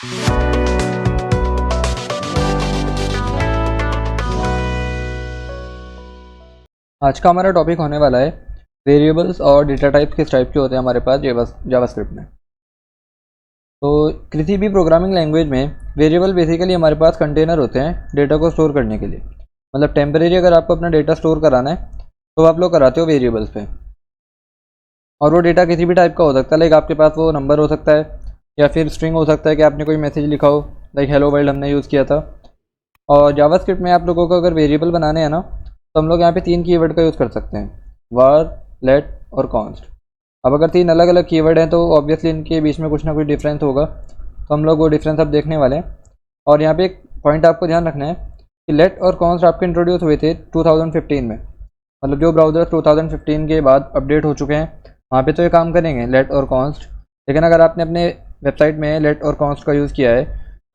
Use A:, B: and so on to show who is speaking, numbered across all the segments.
A: आज का हमारा टॉपिक होने वाला है वेरिएबल्स और डेटा टाइप किस टाइप के होते हैं हमारे पास जावास्क्रिप्ट में। तो किसी भी प्रोग्रामिंग लैंग्वेज में वेरिएबल बेसिकली हमारे पास कंटेनर होते हैं डेटा को स्टोर करने के लिए। मतलब टेम्परेरी अगर आपको अपना डेटा स्टोर कराना है तो आप लोग कराते हो वेरिएबल्स पे, और वो डेटा किसी भी टाइप का हो सकता है। लाइक आपके पास वो नंबर हो सकता है या फिर स्ट्रिंग हो सकता है कि आपने कोई मैसेज लिखा हो, लाइक हेलो वर्ल्ड हमने यूज़ किया था। और जावास्क्रिप्ट में आप लोगों को अगर वेरिएबल बनाने हैं ना, तो हम लोग यहाँ पे 3 कीवर्ड का यूज़ कर सकते हैं, var, let और const। अब अगर 3 अलग अलग कीवर्ड हैं तो ऑब्वियसली इनके बीच में कुछ ना कुछ डिफरेंस होगा, तो हम लोग वो डिफरेंस अब देखने वाले हैं। और यहाँ पे एक पॉइंट आपको ध्यान रखना है कि let और const आपके इंट्रोड्यूस हुए थे 2015 में। मतलब जो ब्राउज़र 2015 के बाद अपडेट हो चुके हैं वहाँ पे तो ये काम करेंगे let और const। लेकिन अगर आपने अपने वेबसाइट में let और const का यूज़ किया है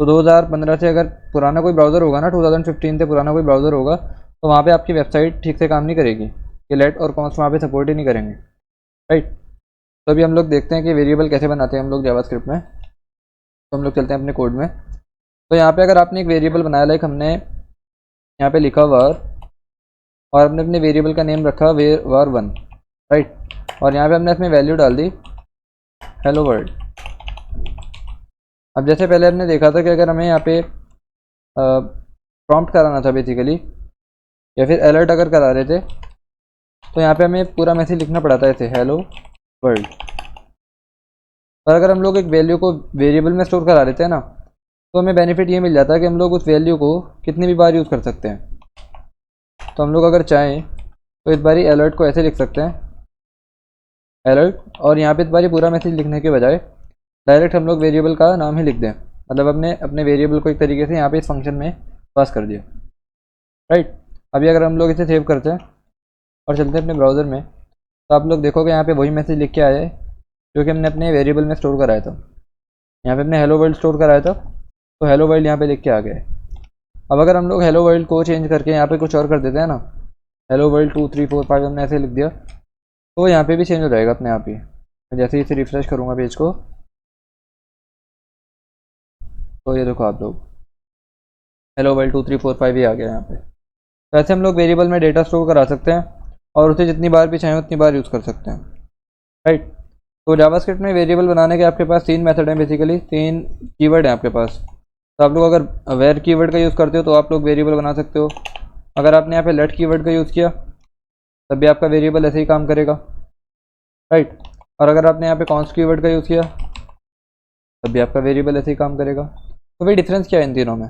A: तो 2015 से अगर पुराना कोई ब्राउज़र होगा ना, 2015 से पुराना कोई ब्राउज़र होगा, तो वहाँ पे आपकी वेबसाइट ठीक से काम नहीं करेगी, कि लेट और कॉन्स्ट वहाँ पे सपोर्ट ही नहीं करेंगे, राइट। तो अभी हम लोग देखते हैं कि वेरिएबल कैसे बनाते हैं हम लोग जावास्क्रिप्ट में। तो हम लोग चलते हैं अपने कोड में। तो यहाँ पे अगर आपने एक वेरिएबल बनाया, लाइक हमने यहाँ पे लिखा var, और हमने अपने वेरिएबल का नेम रखा var1, राइट। और यहाँ पे हमने अपनी वैल्यू डाल दी हेलो वर्ल्ड। अब जैसे पहले हमने देखा था कि अगर हमें यहाँ पे प्रॉम्प्ट कराना था बेसिकली, या फिर अलर्ट अगर करा रहे थे, तो यहाँ पे हमें पूरा मैसेज लिखना पड़ा था ऐसे हेलो वर्ल्ड। पर अगर हम लोग एक वैल्यू को वेरिएबल में स्टोर करा लेते हैं ना, तो हमें बेनिफिट ये मिल जाता है कि हम लोग उस वैल्यू को कितनी भी बार यूज़ कर सकते हैं। तो हम लोग अगर चाहें तो इस बारी अलर्ट को ऐसे लिख सकते हैं अलर्ट, और यहाँ पे इस बारी पूरा मैसेज लिखने के बजाय डायरेक्ट हम लोग वेरिएबल का नाम ही लिख दें। मतलब अपने वेरिएबल को एक तरीके से यहाँ पे इस फंक्शन में पास कर दिया, राइट। अभी अगर हम लोग इसे सेव करते हैं और चलते हैं अपने ब्राउज़र में, तो आप लोग देखोगे यहाँ पे वही मैसेज लिख के आया है जो कि हमने अपने वेरिएबल में स्टोर कराया था। यहाँ पे हमने हेलो वर्ल्ड स्टोर कराया था, तो हेलो वर्ल्ड यहाँ पे लिख के आ गया है। अब अगर हम लोग हेलो वर्ल्ड को चेंज करके यहाँ पे कुछ और कर देते हैं ना, हेलो वर्ल्ड 2 3 4 5 हमने ऐसे लिख दिया, तो यहाँ पे भी चेंज हो जाएगा अपने आप ही। मैं जैसे ही इसे रिफ्रेश करूँगा पेज को, तो ये देखो आप लोग हेलो वर्ल्ड 2 3 4 5 ही आ गया यहाँ पे। तो ऐसे हम लोग वेरिएबल में डेटा स्टोर करा सकते हैं और उसे जितनी बार भी चाहें उतनी बार यूज़ कर सकते हैं, राइट। तो जावास्क्रिप्ट में वेरिएबल बनाने के आपके पास 3 मेथड हैं, बेसिकली 3 कीवर्ड हैं आपके पास। तो आप लोग अगर वेर कीवर्ड का यूज़ करते हो तो आप लोग वेरिएबल बना सकते हो। अगर आपने यहाँ पे लेट कीवर्ड का यूज़ किया तब भी आपका वेरिएबल ऐसे ही काम करेगा, राइट। और अगर आपने यहाँ पे कॉन्स्ट कीवर्ड का यूज़ किया तब भी आपका वेरिएबल ऐसे ही काम करेगा। तो भाई डिफरेंस क्या है इन तीनों में?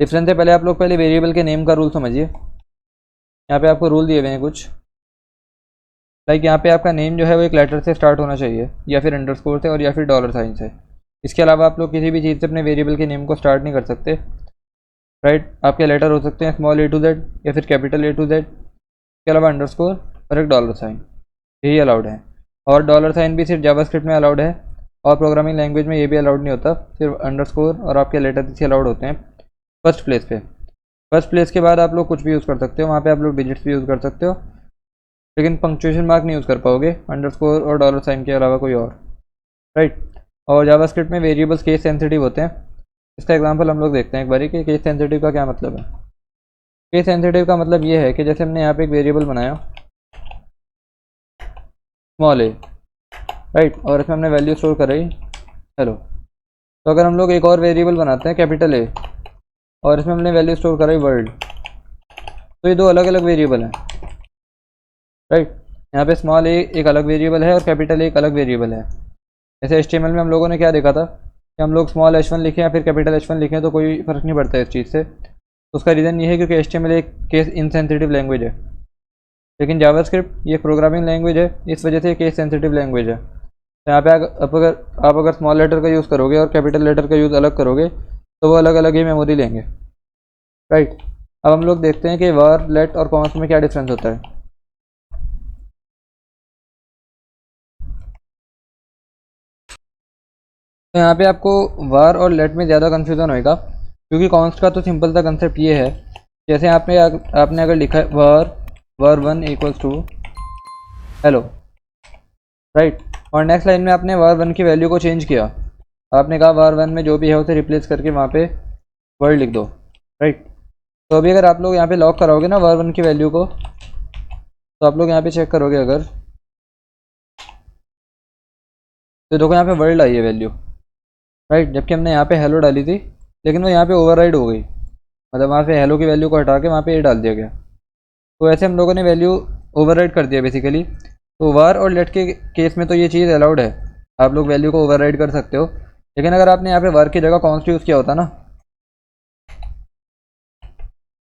A: डिफरेंस है, पहले आप लोग पहले वेरिएबल के नेम का रूल समझिए। यहाँ पे आपको रूल दिए हुए हैं कुछ, लाइक यहाँ पे आपका नेम जो है वो एक लेटर से स्टार्ट होना चाहिए, या फिर अंडरस्कोर से, और या फिर डॉलर साइन से। इसके अलावा आप लोग किसी भी चीज़ से अपने वेरिएबल के नेम को स्टार्ट नहीं कर सकते, राइट। आपके लेटर हो सकते हैं स्मॉल a to z या फिर कैपिटल A to z, इसके अलावा अंडरस्कोर और एक डॉलर साइन, यही अलाउड है। और डॉलर साइन भी सिर्फ जावास्क्रिप्ट में अलाउड है, और प्रोग्रामिंग लैंग्वेज में ये भी अलाउड नहीं होता। सिर्फ अंडरस्कोर और आपके लेटर इसे अलाउड होते हैं फर्स्ट प्लेस पे। फर्स्ट प्लेस के बाद आप लोग कुछ भी यूज़ कर सकते हो, वहाँ पे आप लोग डिजिट्स भी यूज़ कर सकते हो, लेकिन पंक्चुएशन मार्क नहीं यूज़ कर पाओगे अंडरस्कोर और डॉलर साइन के अलावा कोई और, राइट। और जावास्क्रिप्ट में वेरिएबल्स केस सेंसिटिव होते हैं। इसका एग्जांपल हम लोग देखते हैं एक बारी कि केस सेंसिटिव का क्या मतलब है। केस सेंसिटिव का मतलब ये है कि जैसे हमने यहाँ पे एक वेरिएबल बनाया स्मॉल a, राइट, और इसमें हमने वैल्यू स्टोर कराई हेलो। तो अगर हम लोग एक और वेरिएबल बनाते हैं कैपिटल A, और इसमें हमने वैल्यू स्टोर कराई वर्ल्ड, तो ये दो अलग अलग वेरिएबल हैं, राइट। यहाँ पे स्मॉल a एक अलग वेरिएबल है और कैपिटल A एक अलग वेरिएबल है। जैसे HTML में हम लोगों ने क्या देखा था कि हम लोग स्मॉल h1 लिखें या फिर कैपिटल H1 लिखें तो कोई फ़र्क नहीं पड़ता इस चीज़ से। तो उसका रीज़न ये है क्योंकि HTML एक केस इनसेंसिटिव लैंग्वेज है, लेकिन जावास्क्रिप्ट ये प्रोग्रामिंग लैंग्वेज है, इस वजह से ये केस सेंसिटिव लैंग्वेज है। तो यहाँ पे आप अगर स्मॉल लेटर का यूज़ करोगे और कैपिटल लेटर का यूज़ अलग करोगे तो वो अलग अलग ही मेमोरी लेंगे, राइट। अब हम लोग देखते हैं कि var, let और const में क्या डिफरेंस होता है। तो यहाँ पे आपको var और let में ज़्यादा कन्फ्यूज़न होएगा, क्योंकि const का तो सिंपल सा कंसेप्ट ये है, जैसे आपने अगर लिखा है var1 equals to hello, right, और नेक्स्ट लाइन में आपने var1 की वैल्यू को चेंज किया। आपने कहा var1 में जो भी है उसे रिप्लेस करके वहाँ पे वर्ड लिख दो, राइट। तो अभी अगर आप लोग यहाँ पे लॉक कराओगे ना var1 की वैल्यू को, तो आप लोग यहाँ पे चेक करोगे अगर, तो देखो यहाँ पे वर्ल्ड आई है वैल्यू, राइट। जबकि हमने यहाँ पे हेलो डाली थी, लेकिन वो यहाँ पे ओवरराइड हो गई, मतलब वहाँ पे हेलो की वैल्यू को हटा के वहाँ पे ये डाल दिया गया। तो ऐसे हम लोगों ने वैल्यू ओवरराइड कर दिया बेसिकली। तो वार और लेट के केस में तो ये चीज़ अलाउड है, आप लोग वैल्यू को ओवरराइड कर सकते हो। लेकिन अगर आपने यहाँ पे वार की जगह कॉन्स्ट यूज़ किया होता ना,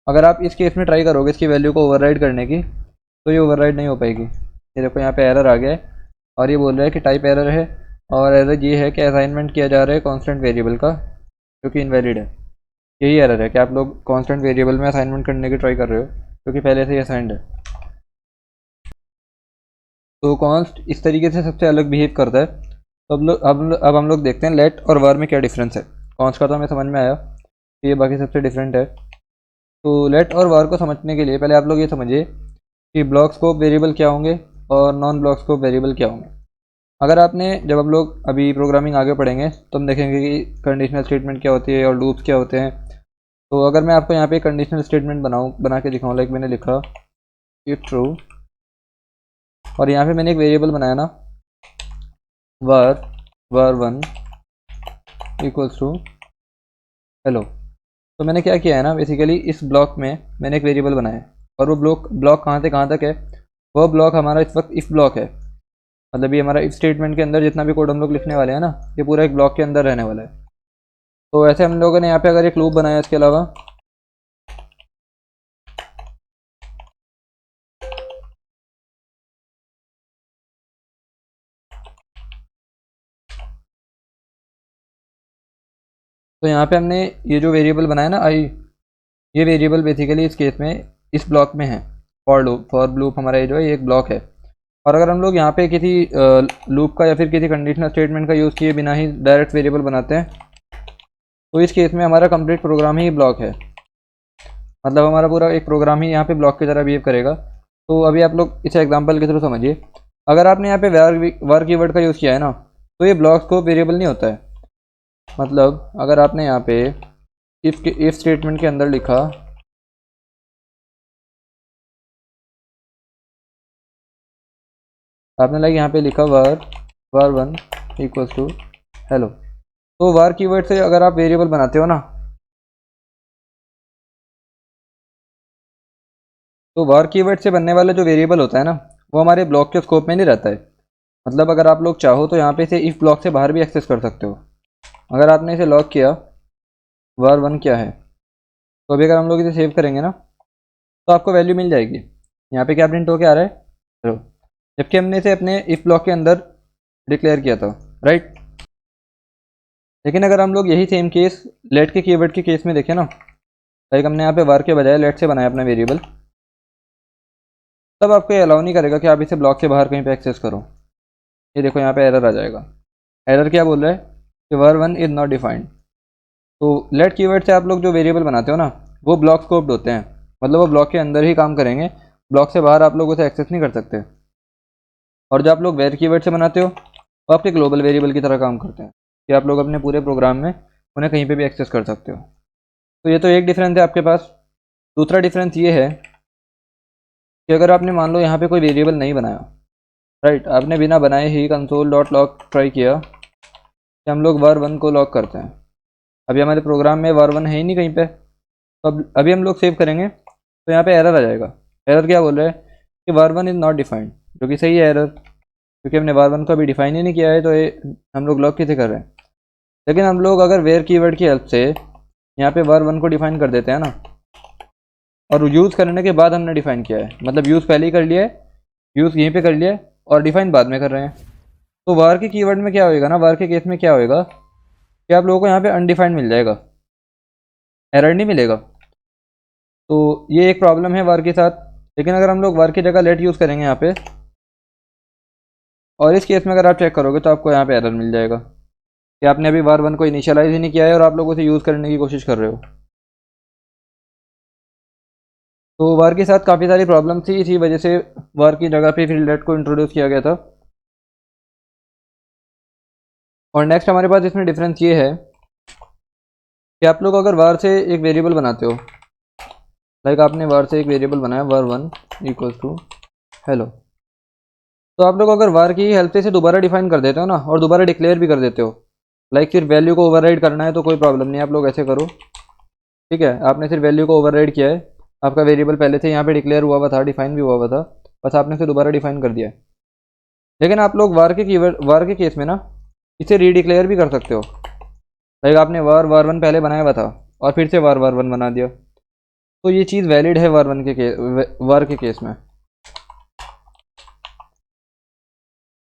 A: अगर आप इस केस में ट्राई करोगे इसकी वैल्यू को ओवरराइड करने की, तो ये ओवरराइड नहीं हो पाएगी। ये देखो यहाँ पे एरर आ गया है, और ये बोल रहा है कि टाइप एरर है, और एरर ये है कि असाइनमेंट किया जा रहा है कांस्टेंट वेरिएबल का, जो कि इनवैलिड है। यही एरर है कि आप लोग कांस्टेंट वेरिएबल में असाइनमेंट करने की ट्राई कर रहे हो, क्योंकि पहले से ही असाइंड है। तो कॉन्स्ट इस तरीके से सबसे अलग बिहेव करता है। तो अब हम लोग देखते हैं लेट और वार में क्या डिफरेंस है। कॉन्स्ट का तो हमें समझ में आया कि ये बाकी सबसे डिफरेंट है। तो लेट और वार को समझने के लिए पहले आप लोग ये समझिए कि ब्लॉक स्कोप वेरिएबल क्या होंगे और नॉन ब्लॉक स्कोप वेरिएबल क्या होंगे। अगर आपने, जब हम लोग अभी प्रोग्रामिंग आगे पढ़ेंगे तो हम देखेंगे कि कंडीशनल स्टेटमेंट क्या होती है और लूप्स क्या होते हैं। तो अगर मैं आपको यहाँ पे कंडीशनल स्टेटमेंट बना के दिखाऊँ, लाइक मैंने लिखा इफ ट्रू, और यहाँ पे मैंने एक वेरिएबल बनाया ना var1 इक्वल्स टू हेलो। तो मैंने क्या किया है ना, बेसिकली इस ब्लॉक में मैंने एक वेरिएबल बनाया है, और वो ब्लॉक कहाँ से कहाँ तक है, वो ब्लॉक हमारा इस वक्त इफ ब्लॉक है। मतलब ये हमारा इफ स्टेटमेंट के अंदर जितना भी कोड हम लोग लिखने वाले हैं ना, ये पूरा एक ब्लॉक के अंदर रहने वाला है। तो ऐसे हम लोगों ने यहाँ पे अगर एक लूप बनाया इसके अलावा, तो यहाँ पे हमने ये जो वेरिएबल बनाया ना आई, ये वेरिएबल बेसिकली इस केस में इस ब्लॉक में है। फॉर लूप हमारा ये जो है ये एक ब्लॉक है। और अगर हम लोग यहाँ पे किसी लूप का या फिर किसी कंडीशनल स्टेटमेंट का यूज़ किए बिना ही डायरेक्ट वेरिएबल बनाते हैं, तो इस केस में हमारा कंप्लीट प्रोग्राम ही ब्लॉक है। मतलब हमारा पूरा एक प्रोग्राम ही यहाँ पे ब्लॉक की तरह बिहेव करेगा। तो अभी आप लोग इस एग्जांपल के थ्रू समझिए। अगर आपने यहाँ पे वार कीवर्ड का यूज़ किया है ना, तो ये ब्लॉक स्कोप वेरिएबल नहीं होता है। मतलब अगर आपने यहाँ पे इफ स्टेटमेंट के अंदर लिखा आपने लाइक यहाँ पे लिखा var1 इक्वल्स टू हेलो, तो वार कीवर्ड से अगर आप वेरिएबल बनाते हो ना, तो वार कीवर्ड से बनने वाला जो वेरिएबल होता है ना, वो हमारे ब्लॉक के स्कोप में नहीं रहता है। मतलब अगर आप लोग चाहो तो यहाँ पे से इफ ब्लॉक से बाहर भी एक्सेस कर सकते हो। अगर आपने इसे लॉक किया, var1 क्या है, तो अभी अगर हम लोग इसे सेव करेंगे ना, तो आपको वैल्यू मिल जाएगी। यहाँ पे क्या प्रिंट होके आ रहा है हेलो, जबकि हमने इसे अपने इफ ब्लॉक के अंदर डिक्लेयर किया था, राइट। लेकिन अगर हम लोग यही सेम केस लेट के कीवर्ड के केस में देखें ना, लाइक हमने यहाँ पे वार के बजाय लेट से बनाया अपना वेरिएबल, तब आपको ये अलाउ नहीं करेगा कि आप इसे ब्लॉक से बाहर कहीं पे एक्सेस करो। ये देखो यहाँ पे एरर आ जाएगा। एरर क्या बोल रहा है कि var1 इज़ नॉट डिफाइंड। तो लेट कीवर्ड से आप लोग जो वेरिएबल बनाते हो ना, वो ब्लॉक स्कोप्ड होते हैं। मतलब वो ब्लॉक के अंदर ही काम करेंगे, ब्लॉक से बाहर आप लोग उसे एक्सेस नहीं कर सकते। और जो आप लोग वेर कीवर्ड से बनाते हो, वो आपके ग्लोबल वेरिएबल की तरह काम करते हैं कि आप लोग अपने पूरे प्रोग्राम में उन्हें कहीं पे भी एक्सेस कर सकते हो। तो ये तो एक डिफरेंस है आपके पास। दूसरा डिफरेंस ये है कि अगर आपने मान लो यहाँ पे कोई वेरिएबल नहीं बनाया, राइट, आपने बिना बनाए ही कंसोल डॉट लॉक ट्राई किया कि हम लोग var1 को लॉक करते हैं। अभी हमारे प्रोग्राम में var1 है ही नहीं कहीं पे, तो अब अभी हम लोग सेव करेंगे तो यहाँ पे एरर आ जाएगा। एरर क्या बोल रहा है कि var1 इज़ नॉट डिफाइंड, जो कि सही है एरर, क्योंकि हमने var1 को अभी डिफाइन ही नहीं किया है, तो ये हम लोग लॉक कैसे कर रहे हैं। लेकिन हम लोग अगर वेयर कीवर्ड की हेल्प से यहाँ पे var1 को डिफाइन कर देते हैं ना, और यूज़ करने के बाद हमने डिफाइन किया है, मतलब यूज़ पहले ही कर लिया है, यूज़ यहीं पे कर लिया है और डिफाइन बाद में कर रहे हैं, तो वार के कीवर्ड में क्या होएगा ना, वार के केस में क्या होएगा कि आप लोगों को यहाँ पे अनडिफाइंड मिल जाएगा, एरर नहीं मिलेगा। तो ये एक प्रॉब्लम है वार के साथ। लेकिन अगर हम लोग वार की जगह लेट यूज़ करेंगे यहाँ पे, और इस केस में अगर आप चेक करोगे तो आपको यहाँ पे एरर मिल जाएगा कि आपने अभी var1 को इनिशियलाइज ही नहीं किया है और आप लोग उसे यूज़ करने की कोशिश कर रहे हो। तो वार के साथ काफ़ी सारी प्रॉब्लम थी, इसी वजह से वार की जगह पे फिर लेट को इंट्रोड्यूस किया गया था। और नेक्स्ट हमारे पास इसमें डिफरेंस ये है कि आप लोग अगर var से एक वेरिएबल बनाते हो, लाइक आपने var से एक वेरिएबल बनाया var1 इक्वल्स टू हेलो, तो आप लोग अगर var की हेल्प से इसे दोबारा डिफाइन कर देते हो ना, और दोबारा डिक्लेयर भी कर देते हो, लाइक सिर्फ वैल्यू को ओवरराइड करना है तो कोई प्रॉब्लम नहीं है, आप लोग ऐसे करो, ठीक है। आपने सिर्फ वैल्यू को ओवरराइड किया है, आपका वेरिएबल पहले से यहाँ पे डिक्लेयर हुआ था, डिफाइन भी हुआ था, बस आपने इसे दोबारा डिफाइन कर दिया है। लेकिन आप लोग var के केस में ना इसे रीडिक्लेयर भी कर सकते हो, लाइक आपने var1 पहले बनाया हुआ था और फिर से var1 बना दिया, तो ये चीज़ वैलिड है var के केस में।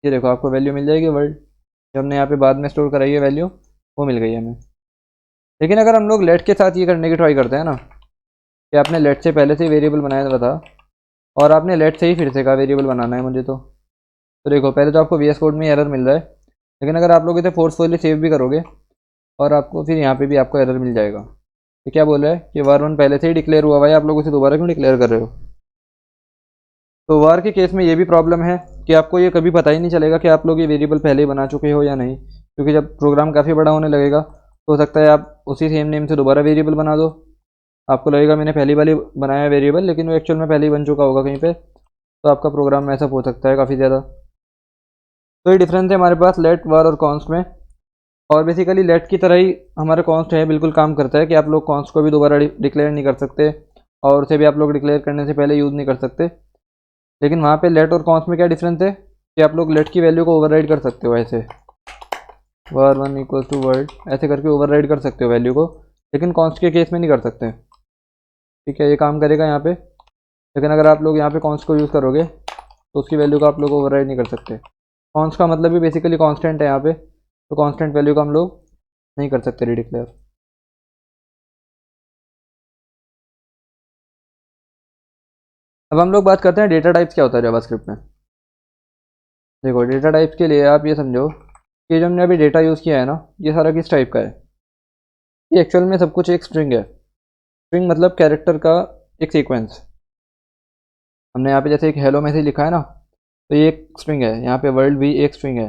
A: ये देखो आपको वैल्यू मिल जाएगी वर्ल्ड, जो हमने यहाँ पे बाद में स्टोर कराई है वैल्यू, वो मिल गई हमें। लेकिन अगर हम लोग लेट के साथ ये करने की ट्राई करते हैं ना, कि आपने लेट से पहले से ही वेरिएबल बनाया हुआ था और आपने लेट से ही फिर से कहा वेरिएबल बनाना है मुझे, तो देखो पहले तो आपको VS कोड में एरर मिल रहा है, लेकिन अगर आप लोग इसे फोर्सफुली सेव भी करोगे और आपको फिर यहाँ पे भी आपको एरर मिल जाएगा। तो क्या बोल रहा है कि var1 पहले से ही डिक्लेयर हुआ हुआ है, आप लोग उसे दोबारा क्यों डिक्लेयर कर रहे हो। तो var के केस में ये भी प्रॉब्लम है कि आपको ये कभी पता ही नहीं चलेगा कि आप लोग ये वेरिएबल पहले ही बना चुके हो या नहीं, क्योंकि जब प्रोग्राम काफ़ी बड़ा होने लगेगा तो हो सकता है आप उसी सेम नेम से दोबारा वेरिएबल बना दो, आपको लगेगा मैंने पहली वाली बनाया वेरिएबल, लेकिन वो एक्चुअल में पहले ही बन चुका होगा कहीं पे, तो आपका प्रोग्राम मैसअप हो सकता है काफ़ी ज़्यादा। तो ये डिफरेंस है हमारे पास लेट, var और कॉन्स्ट में। और बेसिकली लेट की तरह ही हमारा कॉन्स्ट है, बिल्कुल काम करता है कि आप लोग कॉन्स्ट को भी दोबारा डिक्लेयर नहीं कर सकते और उसे भी आप लोग डिक्लेयर करने से पहले यूज़ नहीं कर सकते। लेकिन वहाँ पे लेट और कॉन्स्ट में क्या डिफरेंस है कि आप लोग लेट की वैल्यू को ओवरराइड कर सकते हो, ऐसे var1 इक्वल्स टू वर्ल्ड ऐसे करके ओवरराइड कर सकते हो वैल्यू को, लेकिन कॉन्स्ट के केस में नहीं कर सकते, ठीक है। ये काम करेगा यहाँ पे, लेकिन अगर आप लोग यहाँ पे कॉन्स्ट को यूज़ करोगे तो उसकी वैल्यू को आप लोग ओवरराइड नहीं कर सकते। कॉन्स्ट का मतलब भी बेसिकली कांस्टेंट है यहाँ पे, तो कांस्टेंट वैल्यू को हम लोग नहीं कर सकते रीडिक्लेयर। अब हम लोग बात करते हैं डेटा टाइप्स क्या होता है जावास्क्रिप्ट में। देखो डेटा टाइप्स के लिए आप ये समझो कि जो हमने अभी डेटा यूज़ किया है ना, ये सारा किस टाइप का है। ये एक्चुअल में सब कुछ एक स्ट्रिंग है। स्ट्रिंग मतलब कैरेक्टर का एक सीक्वेंस। हमने यहाँ पे जैसे एक हेलो मैसेज लिखा है ना, तो ये एक स्ट्रिंग है, यहाँ पे वर्ल्ड भी एक स्ट्रिंग है।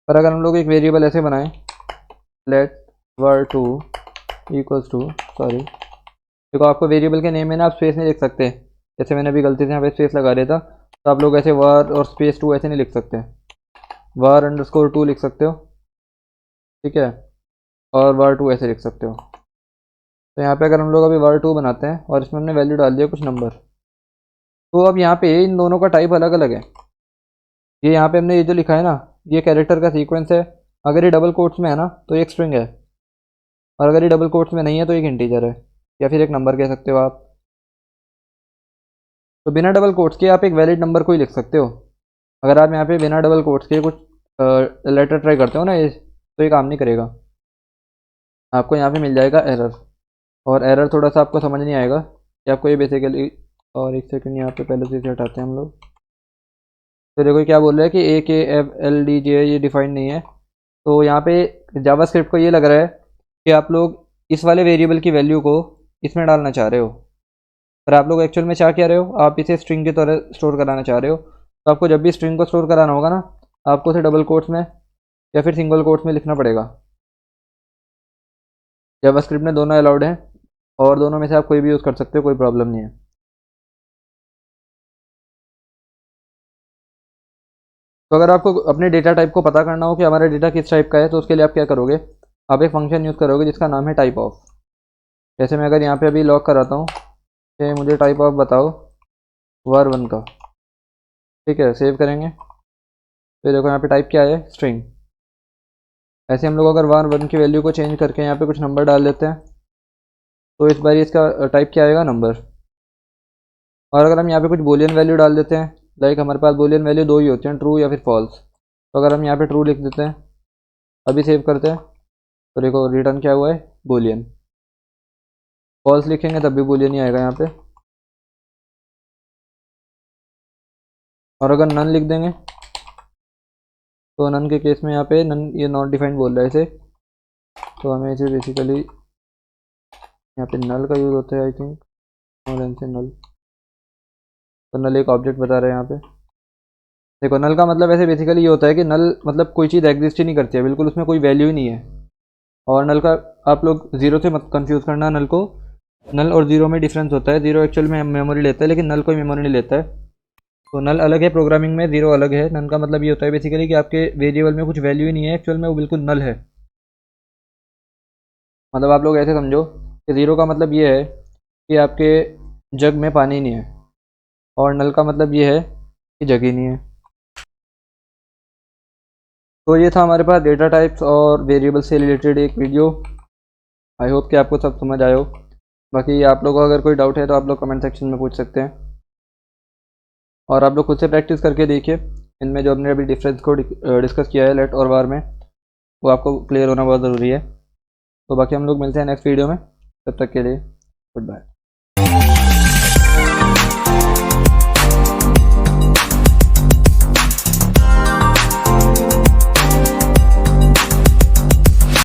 A: पर अगर हम लोग एक वेरिएबल ऐसे बनाएं, late var2 equals to, sorry देखो आपको वेरिएबल के नेम में ना आप स्पेस नहीं लिख सकते, जैसे मैंने अभी गलती से यहाँ पे स्पेस लगा दिया था, तो आप लोग ऐसे var और स्पेस 2 ऐसे नहीं लिख सकते, var_2 लिख सकते हो, ठीक है, और var2 ऐसे लिख सकते हो। तो यहाँ पे अगर हम लोग अभी var2 बनाते हैं और इसमें हमने वैल्यू डाल दिया कुछ नंबर, तो अब यहाँ पे इन दोनों का टाइप अलग अलग है। ये यहाँ पे हमने ये जो लिखा है ना, ये कैरेक्टर का सीक्वेंस है, अगर ये डबल कोट्स में है ना तो एक स्ट्रिंग है, और अगर ये डबल कोट्स में नहीं है तो एक इंटीजर है, या फिर एक नंबर कह सकते हो आप। तो बिना डबल कोट्स के आप एक वैलिड नंबर को ही लिख सकते हो। अगर आप यहाँ पे बिना डबल कोट्स के कुछ लेटर ट्राई करते हो ना ये, तो ये काम नहीं करेगा, आपको यहाँ पे मिल जाएगा एरर। और एरर थोड़ा सा आपको समझ नहीं आएगा कि आपको ये बेसिकली, और एक सेकंड यहाँ पे पहले से इसे हटाते हैं हम लोग। तो देखो क्या बोल रहा है कि AKFLDJ ये डिफाइंड नहीं है, तो यहाँ पे जावास्क्रिप्ट को ये लग रहा है कि आप लोग इस वाले वेरिएबल की वैल्यू को इसमें डालना चाह रहे हो, पर आप लोग एक्चुअल में चाह क्या रहे हो, आप इसे स्ट्रिंग की तरह स्टोर कराना चाह रहे हो। तो आपको जब भी स्ट्रिंग को स्टोर कराना होगा ना, आपको उसे डबल कोट्स में या फिर सिंगल कोट्स में लिखना पड़ेगा। जावास्क्रिप्ट में दोनों अलाउड हैं, और दोनों में से आप कोई भी यूज़ कर सकते हो, कोई प्रॉब्लम नहीं है। तो अगर आपको अपने डेटा टाइप को पता करना हो कि हमारा डेटा किस टाइप का है, तो उसके लिए आप क्या करोगे, आप एक फंक्शन यूज़ करोगे जिसका नाम है टाइप ऑफ। जैसे मैं अगर यहाँ पे अभी लॉग कराता हूँ कि मुझे टाइप ऑफ बताओ var1 का, ठीक है, सेव करेंगे, तो देखो यहाँ पे टाइप क्या है, स्ट्रिंग। ऐसे हम लोग अगर var1 की वैल्यू को चेंज करके यहाँ पे कुछ नंबर डाल देते हैं, तो इस बार इसका टाइप क्या आएगा, नंबर। और अगर हम यहाँ पे कुछ बोलियन वैल्यू डाल देते हैं, लाइक हमारे पास बोलियन वैल्यू दो ही होती हैं, ट्रू या फिर फॉल्स, तो अगर हम यहाँ पे ट्रू लिख देते हैं, अभी सेव करते हैं, तो देखो रिटर्न क्या हुआ है, बोलियन। फॉल्स लिखेंगे तब भी बोलियन ही आएगा यहाँ पे। और अगर नन लिख देंगे, तो नन के केस में यहाँ पे नन, ये नॉट डिफाइंड बोल रहा है इसे, तो हमें इसे बेसिकली यहाँ पे नल का यूज़ होता है आई थिंक, और एन से नल, तो नल एक ऑब्जेक्ट बता रहे हैं यहाँ पे। देखो नल का मतलब ऐसे बेसिकली ये होता है कि नल मतलब कोई चीज़ एग्जिस्ट ही नहीं करती है, बिल्कुल उसमें कोई वैल्यू ही नहीं है। और नल का आप लोग ज़ीरो से मत कंफ्यूज करना नल को। नल और ज़ीरो में डिफरेंस होता है, ज़ीरो एक्चुअल में मेमोरी लेता है लेकिन नल कोई मेमोरी नहीं लेता है। तो नल अलग है प्रोग्रामिंग में, ज़ीरो अलग है। नल का मतलब ये होता है बेसिकली कि आपके वेरिएबल में कुछ वैल्यू ही नहीं है एक्चुअल में, वो बिल्कुल नल है। मतलब आप लोग ऐसे समझो कि ज़ीरो का मतलब ये है कि आपके जग में पानी नहीं है, और नल का मतलब ये है कि जग ही नहीं है। तो ये था हमारे पास डेटा टाइप्स और वेरिएबल से रिलेटेड एक वीडियो। आई होप कि आपको सब समझ आए हो। बाकी आप लोगों को अगर कोई डाउट है तो आप लोग कमेंट सेक्शन में पूछ सकते हैं, और आप लोग खुद से प्रैक्टिस करके देखिए। इनमें जो हमने अभी डिफरेंस को डिस्कस किया है लेट और वार में, वो आपको क्लियर होना बहुत ज़रूरी है। तो बाकी हम लोग मिलते हैं नेक्स्ट वीडियो में, तब तक के लिए गुड बाय।